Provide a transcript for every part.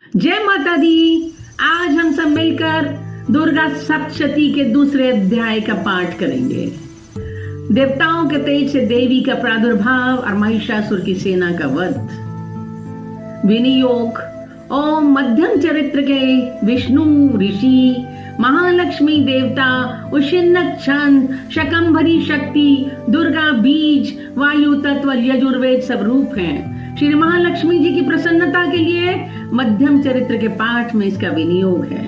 जय माता दी। आज हम सब मिलकर दुर्गा सप्तशती के दूसरे अध्याय का पाठ करेंगे। देवताओं के तेज से देवी का प्रादुर्भाव और महिषासुर की सेना का वध। विनियोग। ओम मध्यम चरित्र के विष्णु ऋषि, महालक्ष्मी देवता, उशिन्नक छंद, शकंभरी शक्ति, दुर्गा बीज, वायु तत्व और यजुर्वेद सब रूप हैं। श्री महालक्ष्मी जी की प्रसन्नता के लिए मध्यम चरित्र के पाठ में इसका विनियोग है।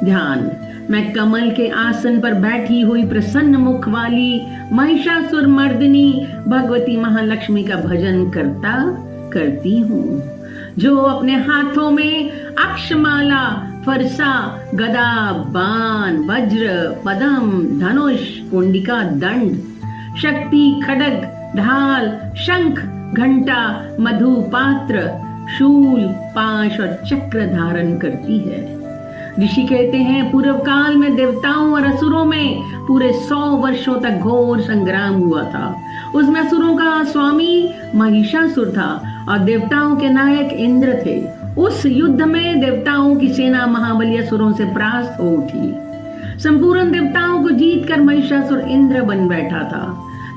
ध्यान। मैं कमल के आसन पर बैठी हुई प्रसन्न मुख वाली महिषासुर मर्दिनी भगवती महालक्ष्मी का भजन करती हूँ, जो अपने हाथों में अक्षमाला, फरसा, गदा, बाण, वज्र, पदम, धनुष, कुंडिका, दंड, शक्ति, खड्ग, ढाल, शंख, घंटा, मधु पात्र, शूल, पाश और चक्र धारण करती है। ऋषि कहते हैं, पूर्व काल में देवताओं और असुरों में पूरे 100 वर्षों तक घोर संग्राम हुआ था। उसमें असुरों का स्वामी महिषासुर था और देवताओं के नायक इंद्र थे। उस युद्ध में देवताओं की सेना महाबली असुरों से परास्त हो उठी। संपूर्ण देवताओं को जीतकर महिषासुर इंद्र बन बैठा था।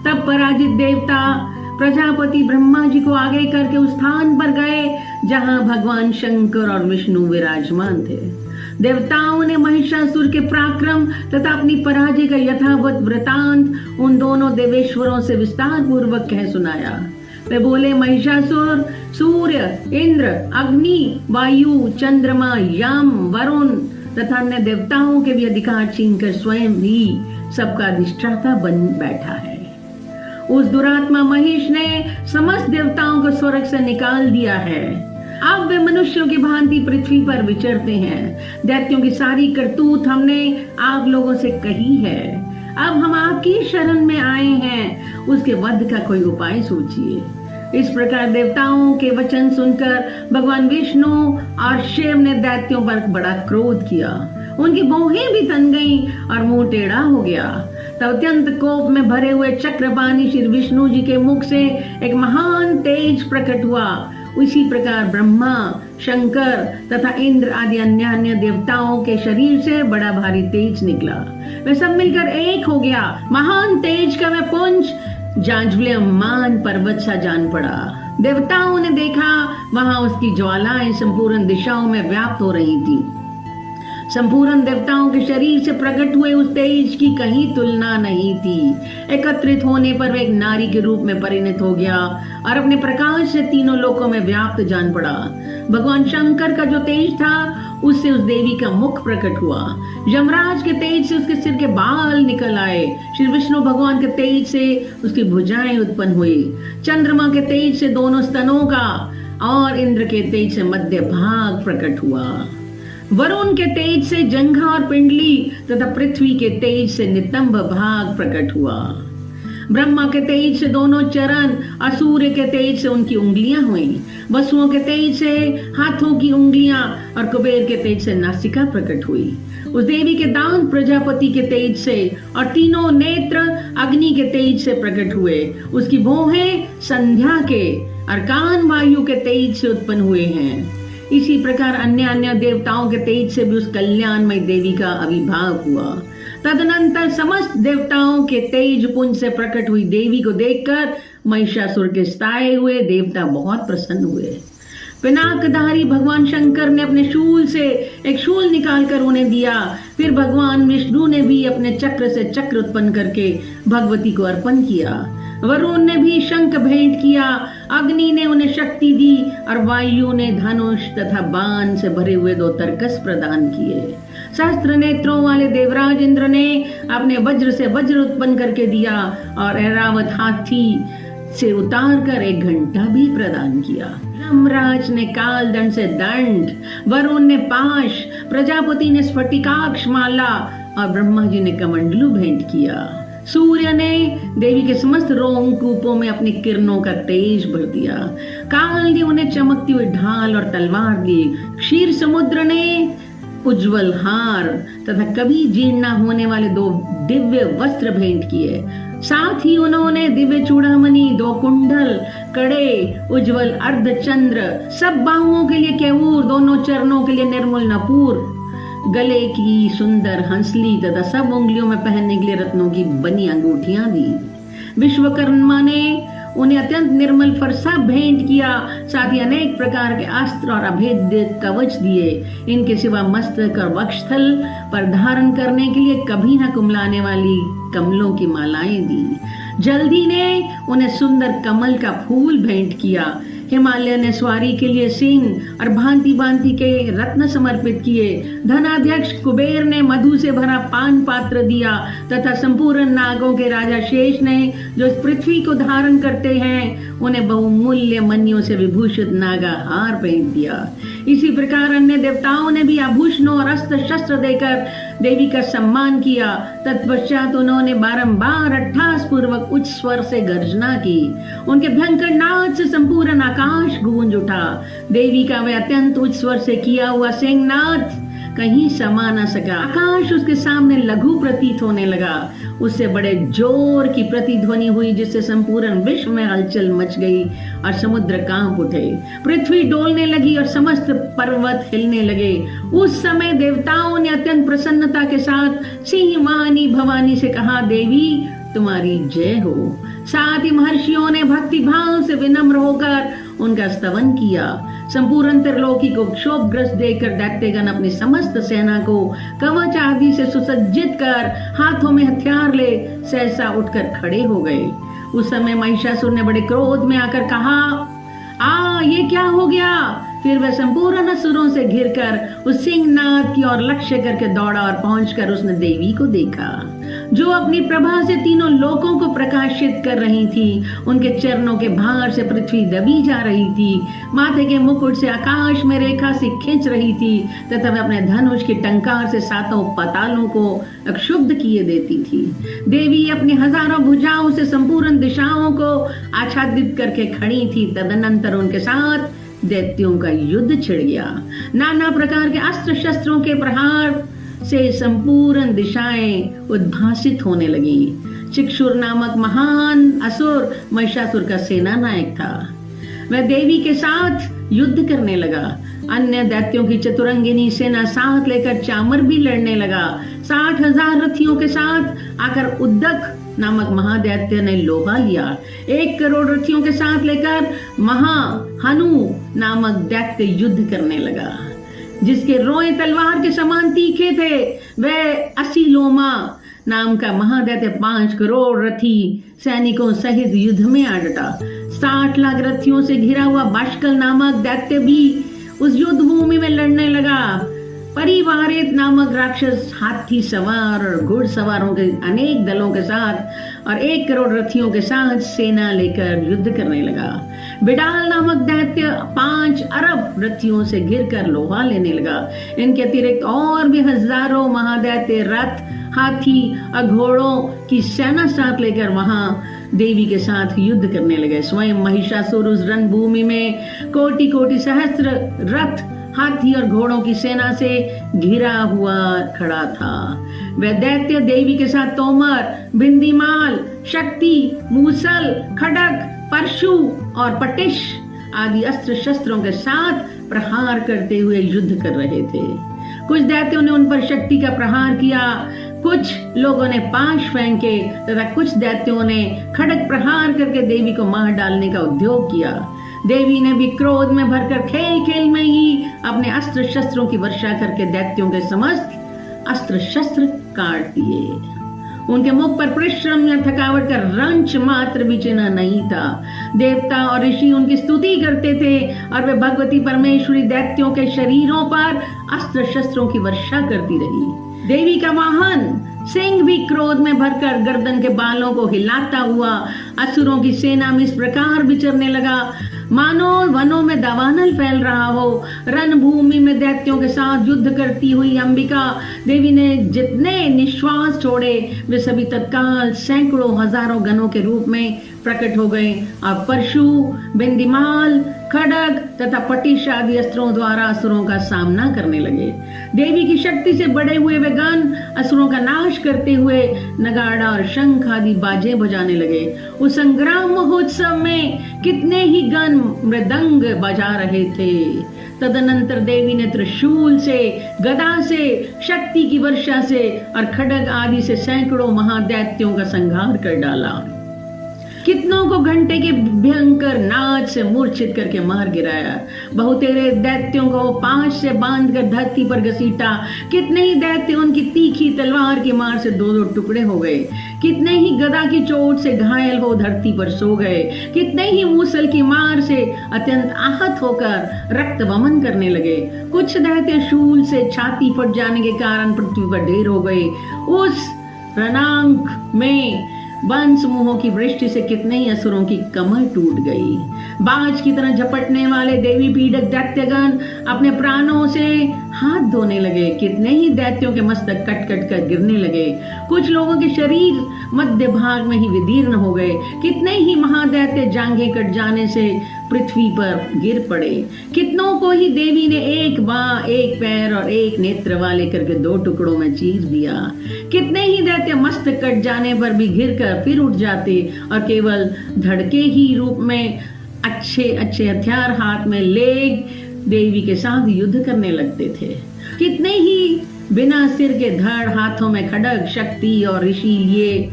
तब पराजित देवता प्रजापति ब्रह्मा जी को आगे करके उस स्थान पर गए जहां भगवान शंकर और विष्णु विराजमान थे। देवताओं ने महिषासुर के पराक्रम तथा अपनी पराजय का यथावत वृतांत उन दोनों देवेश्वरों से विस्तार पूर्वक कह सुनाया। वे बोले, महिषासुर सूर्य, इंद्र, अग्नि, वायु, चंद्रमा, यम, वरुण तथा अन्य देवताओं के भी अधिकार छीनकर स्वयं ही सबका अधिष्ठाता बन बैठा है। उस दुरात्मा महिष ने समस्त देवताओं को स्वर्ग से निकाल दिया है। अब वे मनुष्यों की भांति पृथ्वी पर विचरते हैं। दैत्यों की सारी करतूत हमने आप लोगों से कही है। अब हम आपकी शरण में आए हैं, उसके वध का कोई उपाय सोचिए। इस प्रकार देवताओं के वचन सुनकर भगवान विष्णु और शिव ने दैत्यों पर बड़ा क्रोध किया। उनकी भौहें भी तन गईं और मुंह टेढ़ा हो गया। तब अत्यंत कोप में भरे हुए चक्रपाणी श्री विष्णु जी के मुख से एक महान तेज प्रकट हुआ। उसी प्रकार ब्रह्मा, शंकर तथा इंद्र आदि अन्य अन्य देवताओं के शरीर से बड़ा भारी तेज निकला। वे सब मिलकर एक हो गया। महान तेज का वह पुंज जाज्वल्यमान पर्वत सा जान पड़ा। देवताओं ने देखा, वहां उसकी ज्वालाएं संपूर्ण दिशाओं में व्याप्त हो रही थी। संपूर्ण देवताओं के शरीर से प्रकट हुए उस तेज की कहीं तुलना नहीं थी। एकत्रित होने पर वह एक नारी के रूप में परिणत हो गया और अपने प्रकाश से तीनों लोकों में व्याप्त जान पड़ा। भगवान शंकर का जो तेज था, उससे उस देवी का मुख प्रकट हुआ। यमराज के तेज से उसके सिर के बाल निकल आए। श्री विष्णु भगवान के तेज से उसकी भुजाएं उत्पन्न हुई। चंद्रमा के तेज से दोनों स्तनों का और इंद्र के तेज से मध्य भाग प्रकट हुआ। वरुण के तेज से जंघा और पिंडली तथा पृथ्वी के तेज से नितंब भाग प्रकट हुआ। ब्रह्मा के तेज से दोनों चरण और सूर्य के तेज से उनकी उंगलियां हुई। वसुओं के तेज से हाथों की उंगलियां और कुबेर के तेज से नासिका प्रकट हुई। उस देवी के दांत प्रजापति के तेज से और तीनों नेत्र अग्नि के तेज से प्रकट हुए। उसकी भौहें संध्या के और कान वायु के तेज से उत्पन्न हुए हैं। इसी प्रकार अन्य अन्य देवताओं के तेज से भी उस कल्याणमय देवी का आविर्भाव हुआ। तदनंतर समस्त देवताओं के तेज पुंज से प्रकट हुई देवी को देखकर महिषासुर के सताए हुए देवता बहुत प्रसन्न हुए। पिनाकधारी भगवान शंकर ने अपने शूल से एक शूल निकालकर उन्हें दिया। फिर भगवान विष्णु ने भी अपने चक्र से चक्र उत्पन्न करके भगवती को अर्पण किया। वरुण ने भी शंख भेंट किया। अग्नि ने उन्हें शक्ति दी और वायु ने धनुष तथा बाण से भरे हुए 2 तरकस प्रदान किए। सहस्त्र नेत्रों वाले देवराज इंद्र ने अपने वज्र से वज्र उत्पन्न करके दिया और ऐरावत हाथी से उतार कर 1 घंटा भी प्रदान किया। यमराज ने काल दंड से दंड, वरुण ने पाश, प्रजापति ने स्फटिकाक्ष माला और ब्रह्मा जी ने कमंडलू भेंट किया। सूर्य ने देवी के समस्त रोमकूपों में अपनी किरणों का तेज भर दिया। काल ने उन्हें चमकती हुई ढाल और तलवार दी। क्षीर समुद्र ने उज्जवल हार तथा कभी जीर्ण न होने वाले 2 दिव्य वस्त्र भेंट किए। साथ ही उन्होंने दिव्य चूड़ामणि, 2 कुंडल, कड़े, उज्जवल अर्धचंद्र, सब बाहुओं के लिए केऊर, दोनों चरणों के लिए निर्मल नपूर, गले की सुंदर हंसली तथा सब उंगलियों में पहनने के लिए रत्नों की बनी अंगूठियां दी। विश्वकर्मा ने उन्हें अत्यंत निर्मल फरसा भेंट किया, साथ ही अनेक प्रकार के अस्त्र और अभेद्य कवच दिए। इनके सिवा मस्तक और वक्षस्थल पर धारण करने के लिए कभी न कुमलाने वाली कमलों की मालाएं दी। जल्दी ने उन्हें सुंदर कमल का फूल भेंट किया। हिमालय ने स्वारी के लिए सिंह और भांति भांति के रत्न समर्पित किए। धनाध्यक्ष कुबेर ने मधु से भरा पान पात्र दिया तथा संपूर्ण नागों के राजा शेष ने, जो इस पृथ्वी को धारण करते हैं, उन्हें बहुमूल्य मणियों से विभूषित नागा हार पहन दिया। इसी प्रकार अन्य देवताओं ने भी आभूषणों और अस्त्र शस्त्र देकर देवी का सम्मान किया। तत्पश्चात उन्होंने बारंबार अट्ठास पूर्वक उच्च स्वर से गर्जना की। उनके भयंकर नाद से संपूर्ण आकाश गूंज उठा। देवी का वह अत्यंत उच्च स्वर से किया हुआ सिंहनाद कहीं समा न सका। आकाश उसके सामने लघु प्रतीत होने लगा। उससे बड़े जोर की प्रतिध्वनि हुई, जिससे संपूर्ण विश्व में हलचल मच गई और समुद्र कांप उठे। पृथ्वी डोलने लगी और समस्त पर्वत हिलने लगे। उस समय देवताओं ने अत्यंत प्रसन्नता के साथ सिंहवानी भवानी से कहा, देवी तुम्हारी जय हो। साथ ही महर्षियों ने भक्ति भाव से विनम्र होकर उनका स्तवन किया। संपूर्ण त्रिलोकी को क्षोभग्रस्त देखकर दैत्यगण अपनी समस्त सेना को कवच आदि से सुसज्जित कर हाथों में हथियार ले सहसा उठकर खड़े हो गए। उस समय महिषासुर ने बड़े क्रोध में आकर कहा, ये क्या हो गया? फिर वह संपूर्ण असुरों से घिरकर उस सिंहनाद की ओर लक्ष्य करके दौड़ा और पहुंचकर उसने देवी को देखा, जो अपनी प्रभा से तीनों लोकों को प्रकाशित कर रही थी। उनके चरणों के भार से पृथ्वी दबी जा रही थी, माथे के मुकुट से आकाश में रेखा से खींच रही थी तथा वह अपने धनुष की टंकार से सातों पातालों को अक्षुब्ध किए देती थी। देवी अपनी हजारों भुजाओं से संपूर्ण दिशाओं को आच्छादित करके खड़ी थी। तदनंतर उनके साथ दैत्यों का युद्ध छिड़ गया। नाना प्रकार के अस्त्र शस्त्रों के प्रहार से संपूर्ण दिशाएं उद्भासित होने लगी। चिक्षुर नामक महान असुर महिषासुर का सेना नायक था। वह देवी के साथ युद्ध करने लगा। अन्य दैत्यों की चतुरंगिनी सेना साथ लेकर चामर भी लड़ने लगा। 60,000 रथियों के साथ आकर उद्दक नामक महादैत्य ने लोहा लिया। 1 करोड़ रथियों के साथ लेकर महाहनु नामक दैत्य युद्ध करने लगा, जिसके रोए तलवार के समान तीखे थे। वह असीलोमा नाम का महादैत्य 5 करोड़ रथी सैनिकों सहित युद्ध में आ डटा। 60 लाख रथियों से घिरा हुआ बाष्कल नामक दैत्य भी उस युद्ध भूमि में लड़ने लगा। परिवारित नामक राक्षस हाथी सवार और घुड़सवारों के अनेक दलों के साथ और 1 करोड़ रथियों के साथ सेना लेकर युद्ध करने लगा। बिडाल नामक दैत्य 5 अरब रथियों से घिरकर लोहा लेने लगा। इनके अतिरिक्त और भी हजारों महादैत्य रथ, हाथी और घोड़ों की सेना साथ लेकर वहां देवी के साथ युद्ध करने लगे। स्वयं महिषासुर उस रणभूमि में कोटि कोटि सहस्त्र रथ, हाथी और घोड़ों की सेना से घिरा हुआ खड़ा था। वह दैत्य देवी के साथ तोमर, बिंदीमाल, शक्ति, मूसल, खड़ग, परशु और पटिश आदि अस्त्र शस्त्रों के साथ प्रहार करते हुए युद्ध कर रहे थे। कुछ दैत्यों ने उन पर शक्ति का प्रहार किया, कुछ लोगों ने पाश फेंके तथा कुछ दैत्यों ने खड़ग प्रहार करके देवी को मार डालने का उद्योग किया। देवी ने भी क्रोध में भरकर खेल खेल में ही अपने अस्त्र शस्त्रों की वर्षा करके दैत्यों के समस्त अस्त्र शस्त्र काट दिए। उनके मुख पर परिश्रम या थकावट का रंच मात्र भी चिन्ह नहीं था। देवता और ऋषि उनकी स्तुति करते थे और वे भगवती परमेश्वरी दैत्यों के शरीरों पर अस्त्र शस्त्रों की वर्षा करती रही। देवी का वाहन सिंह भी क्रोध में भरकर गर्दन के बालों को हिलाता हुआ असुरों की सेना में इस प्रकार विचरने लगा, मानो वनों में दावानल फैल रहा हो। रणभूमि में दैत्यों के साथ युद्ध करती हुई अंबिका देवी ने जितने निश्वास छोड़े, वे सभी तत्काल सैकड़ों हजारों गणों के रूप में प्रकट हो गए और परशु, बिंदीमाल, खड़ग तथा पटिश आदि अस्त्रों द्वारा असुरों का सामना करने लगे। देवी की शक्ति से बड़े हुए वे गण असुरों का नाश करते हुए नगाड़ा और शंख आदि बाजे बजाने लगे। उस संग्राम महोत्सव में कितने ही गण मृदंग बजा रहे थे। तदनंतर देवी ने त्रिशूल से, गदा से, शक्ति की वर्षा से और खड्ग आदि से सैकड़ों महादैत्यों का संहार कर डाला। कितनों को घंटे के भयंकर नाच से मूर्छित करके मार गिराया। बहुतेरे दैत्यों को पांच से बांधकर धरती पर घसीटा। कितने ही दैत्य उनकी तीखी तलवार की मार से दो दो टुकड़े हो गए। कितने ही गदा की चोट से घायल हो धरती पर सो गए। कितने ही मूसल की मार से अत्यंत आहत होकर रक्त वमन करने लगे। कुछ दैत्य शूल से छाती फट जाने के कारण पृथ्वी पर ढेर हो गए। उस रणांक में वन समूहों की वृष्टि से कितने ही असुरों की कमर टूट गई। बाज की तरह झपटने वाले देवी पीड़क दैत्यगण अपने प्राणों से हाथ धोने लगे। कितने ही दैत्यों के मस्तक कट कट कर गिरने लगे। कुछ लोगों के शरीर मध्य भाग में ही विदीर्ण हो गए। कितने ही महादैत्य जांघें कट जाने से पृथ्वी पर गिर पड़े। कितनों को ही देवी ने एक बाँ, एक पैर और एक नेत्र वाले करके दो टुकड़ों में चीर दिया। कितने ही दैत्य मस्तक कट जाने पर भी गिर कर फिर उठ जाते और केवल धड़के ही रूप में अच्छे अच्छे हथियार हाथ में ले देवी के साथ युद्ध करने लगते थे। कितने ही बिना सिर के धड़ हाथों में खड्ग, शक्ति और ऋषि लिए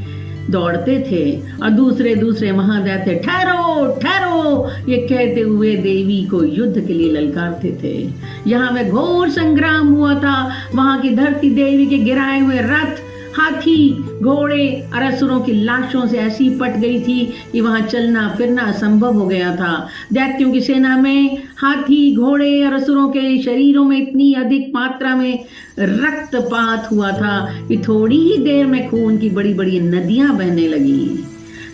दौड़ते थे और दूसरे दूसरे महादैत्य ठहरो ठहरो ये कहते हुए देवी को युद्ध के लिए ललकारते थे। यहाँ में घोर संग्राम हुआ था। वहां की धरती देवी के गिराए हुए रथ, हाथी, घोड़े और असुरों की लाशों से ऐसी पट गई थी कि वहां चलना फिरना असंभव हो गया था। दैत्यों की सेना में हाथी, घोड़े और असुरों के शरीरों में इतनी अधिक मात्रा में रक्तपात हुआ था कि थोड़ी ही देर में खून की बड़ी बड़ी नदियां बहने लगी।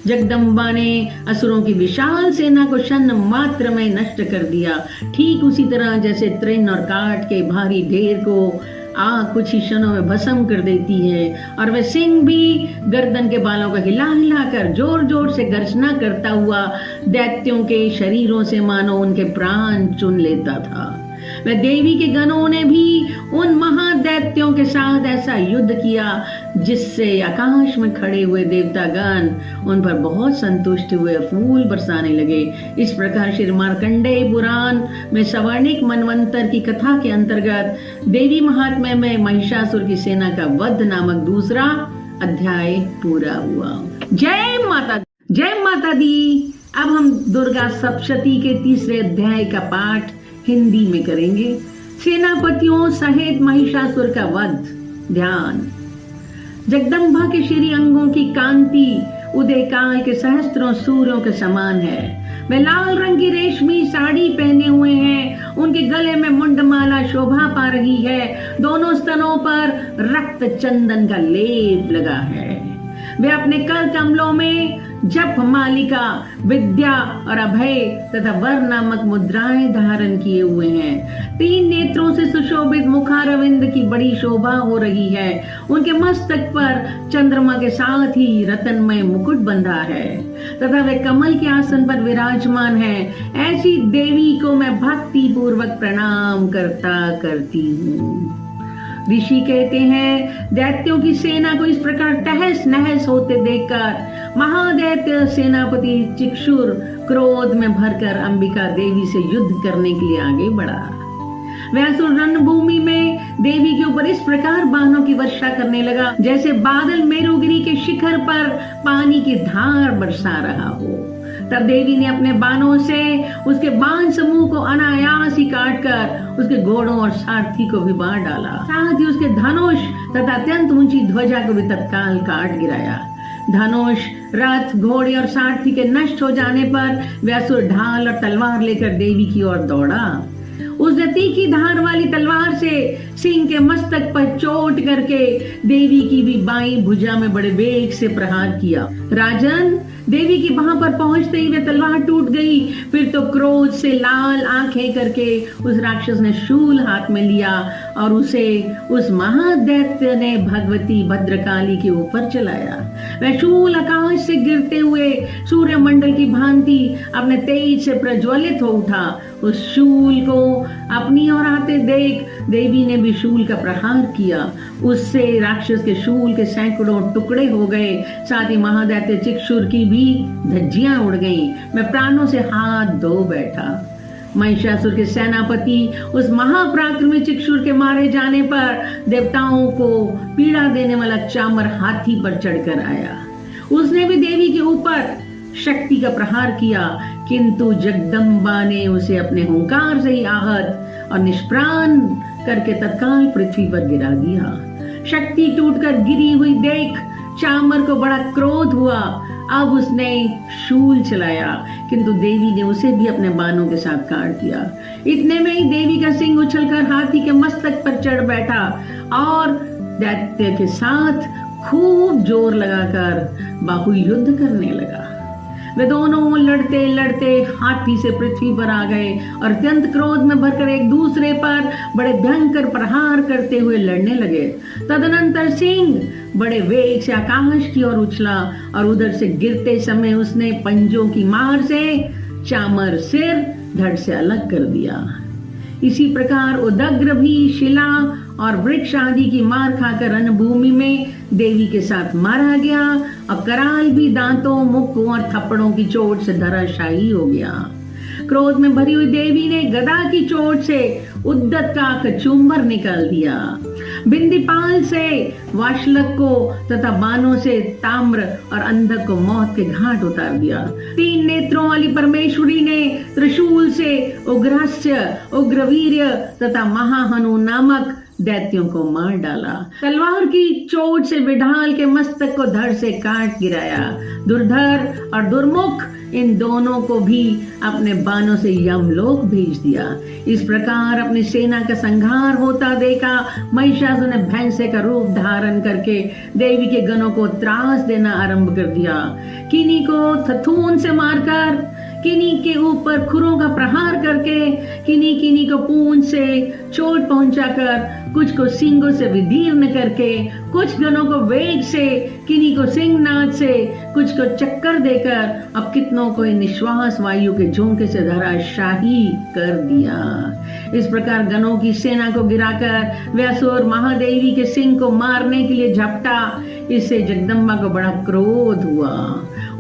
जगदम्बा ने असुरों की विशाल सेना को क्षण मात्र में नष्ट कर दिया। ठीक उसी तरह जैसे तृण और काठ के भारी ढेर को आग कुछ ही क्षणों में भस्म कर देती है और वह सिंह भी गर्दन के बालों को हिला हिला कर जोर जोर से गर्जना करता हुआ दैत्यों के शरीरों से मानो उनके प्राण चुन लेता था। वह देवी के गणों ने भी उन महादैत्यों के साथ ऐसा युद्ध किया जिससे आकाश में खड़े हुए देवतागण उन पर बहुत संतुष्ट हुए, फूल बरसाने लगे। इस प्रकार श्री मार्कंडेय पुराण में सवर्णिक मनवंतर की कथा के अंतर्गत देवी महात्म्य में महिषासुर की सेना का वध नामक दूसरा अध्याय पूरा हुआ। जय माता दी। अब हम दुर्गा सप्तशती के तीसरे अध्याय का पाठ हिंदी में करेंगे। सेनापतियों सहित महिषासुर का वध। ध्यान। जगदम्बा के श्री अंगों की कांति उदय काल के सहस्त्रों सूर्यों के समान है। वे लाल रंग की रेशमी साड़ी पहने हुए हैं। उनके गले में मुंडमाला शोभा पा रही है। दोनों स्तनों पर रक्त चंदन का लेप लगा है। वे अपने कर कमलों में जप, मालिका, विद्या और अभय तथा वर नामक मुद्राएं धारण किए हुए हैं। 3 नेत्रों से सुशोभित मुखारविंद की बड़ी शोभा हो रही है। उनके मस्तक पर चंद्रमा के साथ ही रत्नमय मुकुट बंधा है तथा वे कमल के आसन पर विराजमान है। ऐसी देवी को मैं भक्ति पूर्वक प्रणाम करती हूँ। ऋषि कहते हैं, दैत्यों की सेना को इस प्रकार तहस नहस होते देखकर महादैत्य सेनापति चिक्षुर क्रोध में भरकर अंबिका देवी से युद्ध करने के लिए आगे बढ़ा। वह असुर रणभूमि में देवी के ऊपर इस प्रकार बाणों की वर्षा करने लगा जैसे बादल मेरुगिरी के शिखर पर पानी की धार बरसा रहा हो। तब देवी ने अपने बाणों से उसके बाण समूह को अनायास ही काटकर उसके घोड़ों और सारथी को भी मार डाला। साथ ही उसके धनुष तथा अत्यंत ऊंची ध्वजा को भी तत्काल काट गिराया। धनुष, रथ, घोड़े और सारथी के नष्ट हो जाने पर वह असुर ढाल और तलवार लेकर देवी की ओर दौड़ा। उसने तीखी धार वाली तलवार से सिंह के मस्तक पर चोट करके देवी की भी बाईं भुजा में बड़े वेग से प्रहार किया। राजन, देवी की वहां पर पहुंचते ही वे तलवार टूट गई। फिर तो क्रोध से लाल आंखें करके उस राक्षस ने शूल हाथ में लिया और उसे उस महादैत्य ने भगवती भद्रकाली के ऊपर चलाया। वह शूल आकाश से गिरते हुए सूर्यमंडल की भांति अपने तेज से प्रज्वलित हो उठा। उस शूल को अपनी ओर आते देख देवी ने भी शूल का प्रहार किया। उससे राक्षस के शूल के सैकड़ों टुकड़े हो गए। साथ ही महादैत्य चिक्षुर की भी धज्जियां उड़ गईं। मैं प्राणों से हाथ धो बैठा। महिषासुर के सेनापति उस महापराक्रमी चिक्षुर के मारे जाने पर देवताओं को पीड़ा देने वाला चामर हाथी पर चढ़कर आया। उसने भी देवी के ऊपर शक्ति का प्रहार किया, किंतु जगदम्बा ने उसे अपने हुंकार से ही आहत और निष्प्राण करके तत्काल पृथ्वी पर गिरा दिया। शक्ति टूटकर गिरी हुई देख चामर को बड़ा क्रोध हुआ। अब उसने शूल चलाया, किंतु देवी ने उसे भी अपने बाणों के साथ काट दिया। इतने में ही देवी का सिंह उछलकर हाथी के मस्तक पर चढ़ बैठा और दैत्य के साथ खूब जोर लगाकर बाहुयुद्ध करने लगा। वे दोनों लड़ते लड़ते हाथी से पृथ्वी पर आ गए और अत्यंत क्रोध में भरकर एक दूसरे पर बड़े भयंकर प्रहार करते हुए लड़ने लगे। तदनंतर सिंह बड़े वेग से आकाश की ओर उछला और उधर से गिरते समय उसने पंजों की मार से चामर सिर धड़ से अलग कर दिया। इसी प्रकार उदग्र भी शिला और वृक्ष आदि की मार खाकर रणभूमि में देवी के साथ मारा गया और कराल भी दांतों, मुक्कों और थप्पड़ों की चोट से धराशायी हो गया। क्रोध में भरी हुई देवी ने गदा की चोट से उद्दत का कचूमर निकाल दिया। बिंदीपाल से वाशलक को तथा बाणों से ताम्र और अंधक को मौत के घाट उतार दिया। 3 नेत्रों वाली परमेश्वरी ने त्रिशूल से उग्रस्य, उग्रवीर्य तथा महाहनु नामक दैत्यों को मार डाला। तलवार की चोट से विढाल के मस्तक को धड़ से काट गिराया। दुर्धर और दुर्मुख इन दोनों को भी अपने बाणों से यमलोक भेज दिया। इस प्रकार अपनी सेना का संहार होता देखा महिषासुर ने भैंसे का रूप धारण करके देवी के गणों को त्रास देना आरंभ कर दिया। किन्हीं को थथून से मारकर, किन्हीं के ऊपर खुरों का प्रहार करके, किन्हीं को पूंछ से चोट पहुंचाकर, कुछ को सींगों से विदीर्ण करके, कुछ गणों को वेग से, किन्हीं को सिंहनाद से, कुछ को चक्कर देकर, अब कितनों को निश्वास वायु के झोंके से धराशाही कर दिया। इस प्रकार गणों की सेना को गिराकर वह असुर महादेवी के सिंह को मारने के लिए झपटा। इससे जगदम्बा को बड़ा क्रोध हुआ।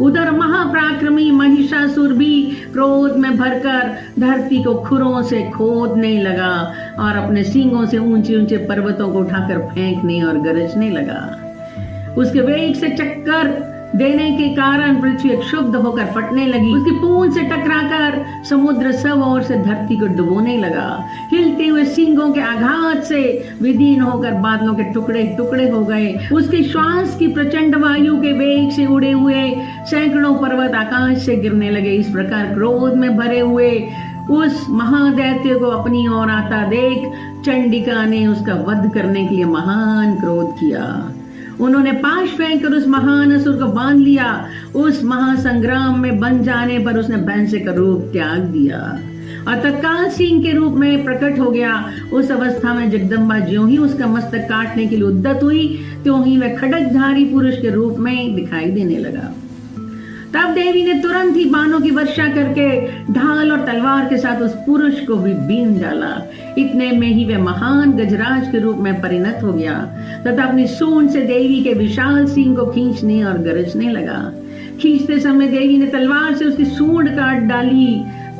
उधर महापराक्रमी महिषासुर भी क्रोध में भरकर धरती को खुरों से खोदने लगा और अपने सींगों से ऊंचे ऊंचे पर्वतों को उठाकर फेंकने और गरजने लगा। उसके वेग से चक्कर देने के कारण पृथ्वी क्षुब्ध होकर फटने लगी। उसकी पूंछ से टकराकर समुद्र सब ओर से धरती को डुबोने लगा। हिलते हुए सींगों के आघात से विदीर्ण होकर बादलों के टुकड़े टुकड़े हो गए। उसके श्वास की प्रचंड वायु के वेग से उड़े हुए सैकड़ों पर्वत आकाश से गिरने लगे। इस प्रकार क्रोध में भरे हुए उस महादैत्य को अपनी ओर आता देख चंडिका ने उसका वध करने के लिए महान क्रोध किया। उन्होंने पाश फेंक कर उस महान असुर को बांध लिया। उस महासंग्राम में बन जाने पर उसने भैंसे का रूप त्याग दिया और तत्काल सिंह के रूप में प्रकट हो गया। उस अवस्था में जगदम्बा ज्यों ही उसका मस्तक काटने के लिए उद्यत हुई, त्यों ही वह खड्गधारी पुरुष के रूप में दिखाई देने लगा। तब देवी ने तुरंत ही बाणों की वर्षा करके ढाल और तलवार के साथ उस पुरुष को भी बीन डाला। इतने में ही वह महान गजराज के रूप में परिणत हो गया तथा अपनी सूंड से देवी के विशाल सिंह को खींचने और गरजने लगा। खींचते समय देवी ने तलवार से उसकी सूंड काट डाली।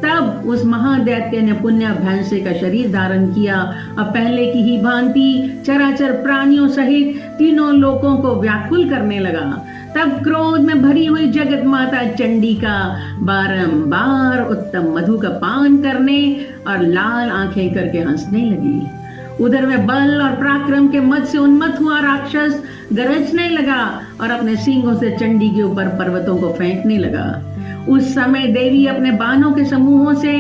तब उस महादैत्य ने पुण्य भैंसे का शरीर धारण किया और पहले की ही भांति चराचर प्राणियों सहित तीनों लोकों को व्याकुल करने लगा। तब क्रोध में भरी हुई जगत माता चंडिका बारंबार उत्तम मधु का पान करने और लाल आंखें करके हंसने लगी। उधर वह बल और पराक्रम के मद से उन्मत्त हुआ राक्षस गरजने लगा और अपने सींगों से चंडी के ऊपर पर्वतों को फेंकने लगा। उस समय देवी अपने बाणों के समूहों से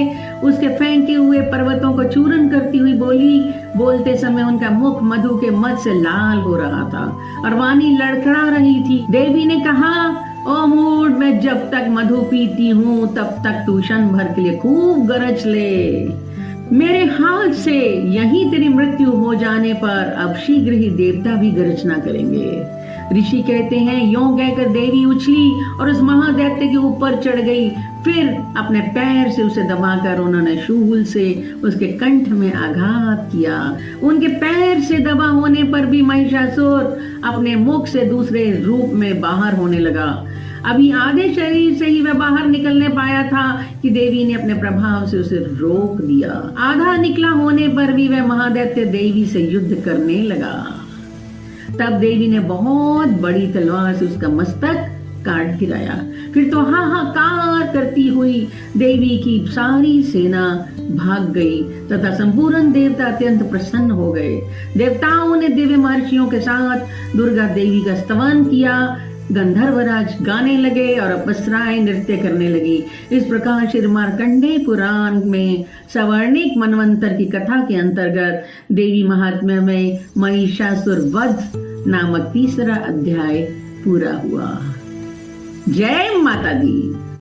उसके फेंके हुए पर्वतों को चूरन करती हुई बोली। बोलते समय उनका मुख मधु के मद से लाल हो रहा था और वाणी लड़खड़ा रही थी। देवी ने कहा, ओ मूड, मैं जब तक मधु पीती हूँ तब तक तू क्षण भर के लिए खूब गरज ले। मेरे हाथ से यहीं तेरी मृत्यु हो जाने पर अब शीघ्र ही देवता भी गर्जना करेंगे। ऋषि कहते हैं, यों कहकर देवी उछली और उस महादैत्य के ऊपर चढ़ गई। फिर अपने पैर से उसे दबाकर उन्होंने शूल से उसके कंठ में आघात किया। उनके पैर से दबा होने पर भी महिषासुर अपने मुख से दूसरे रूप में बाहर होने लगा। अभी आधे शरीर से ही वह बाहर निकलने पाया था कि देवी ने अपने प्रभाव से उसे रोक दिया। आधा निकला होने पर भी वह महादैत्य देवी से युद्ध करने लगा। तब देवी ने बहुत बड़ी तलवार से उसका मस्तक काट गिराया। फिर तो हाहाकार करती हुई देवी की सारी सेना भाग गई तथा संपूर्ण देवता अत्यंत प्रसन्न हो गए। देवताओं ने दिव्य महर्षियों के साथ दुर्गा देवी का स्तवन किया। गंधर्वराज गाने लगे और अप्सराएं नृत्य करने लगी। इस प्रकार श्री मार्कंडेय पुराण में सवर्णिक मनवंतर की कथा के अंतर्गत देवी महात्म्य में महिषासुर वध नामक तीसरा अध्याय पूरा हुआ। जय माता दी।